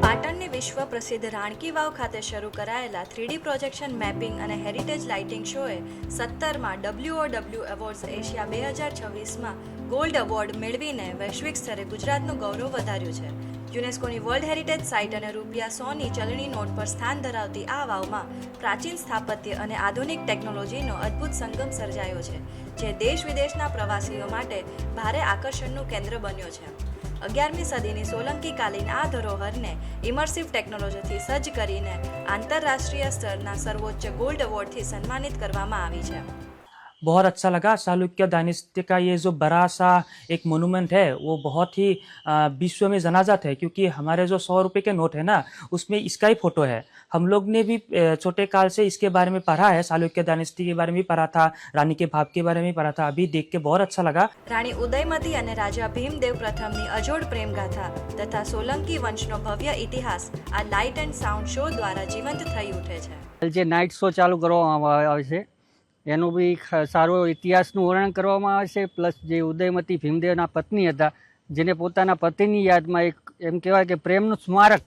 પાટણની વિશ્વ પ્રસિદ્ધ રાણકી વાવ ખાતે શરૂ કરાયેલા 3D પ્રોજેક્શન મેપિંગ અને હેરિટેજ લાઇટિંગ શોએ 17માં WOW એવોર્ડ્સ એશિયા 2026માં ગોલ્ડ એવોર્ડ મેળવીને વૈશ્વિક સ્તરે ગુજરાતનું ગૌરવ વધાર્યું છે. યુનેસ્કોની વર્લ્ડ હેરિટેજ સાઇટ અને ₹100ની ચલણી નોટ પર સ્થાન ધરાવતી આ વાવમાં પ્રાચીન સ્થાપત્ય અને આધુનિક ટેકનોલોજીનો અદ્ભુત સંગમ સર્જાયો છે, જે દેશ વિદેશના પ્રવાસીઓ માટે ભારે આકર્ષણનું કેન્દ્ર બન્યો છે. 11મી સદીની સોલંકી કાલીન આ ધરોહરને ઇમર્સિવ ટેકનોલોજીથી સજ્જ કરીને આંતરરાષ્ટ્રીય સ્તરના સર્વોચ્ચ ગોલ્ડ એવોર્ડથી સન્માનિત કરવામાં આવી છે. बहुत अच्छा लगा। चालुक्य डायनेस्टी का ये जो बड़ा सा एक मोनूमेंट है वो बहुत ही विश्व में जनाजात है, क्योंकि हमारे जो 100 रुपये के नोट है ना, उसमें इसका ही फोटो है। हम लोग ने भी छोटे काल से इसके बारे में पढ़ा है, चालुक्य डायनेस्टी के बारे में पढ़ा था, रानी के भाव के बारे में पढ़ा था। अभी देख के बहुत अच्छा लगा। રાણી ઉદયમતી અને રાજા ભીમદેવ પ્રથમની અજોડ પ્રેમ ગાથા તથા સોલંકી વંશનો ભવ્ય ઇતિહાસ આ લાઇટ એન્ડ સાઉન્ડ શો દ્વારા જીવંત થઈ ઉઠે છે. જે નાઇટ શો ચાલુ કરવામાં આવે છે એનું બી સારો ઇતિહાસનું વર્ણન કરવામાં આવે છે. પ્લસ જે ઉદયમતી ભીમદેવના પત્ની હતા, જેને પોતાના પતિની યાદમાં એક એમ કહેવાય કે પ્રેમનું સ્મારક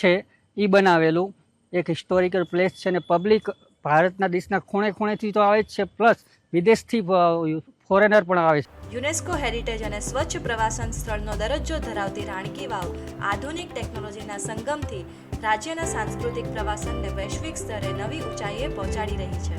છે એ બનાવેલું એક હિસ્ટોરિકલ પ્લેસ છે. અને પબ્લિક ભારતના દેશના ખૂણે ખૂણેથી તો આવે જ છે, પ્લસ વિદેશથી ફોરેનર પણ આવે છે. યુનેસ્કો હેરિટેજ અને સ્વચ્છ પ્રવાસન સ્થળનો દરજ્જો ધરાવતી રાણકી વાવ આધુનિક ટેકનોલોજીના સંગમથી રાજ્યના સાંસ્કૃતિક પ્રવાસનને વૈશ્વિક સ્તરે નવી ઊંચાઈએ પહોંચાડી રહી છે.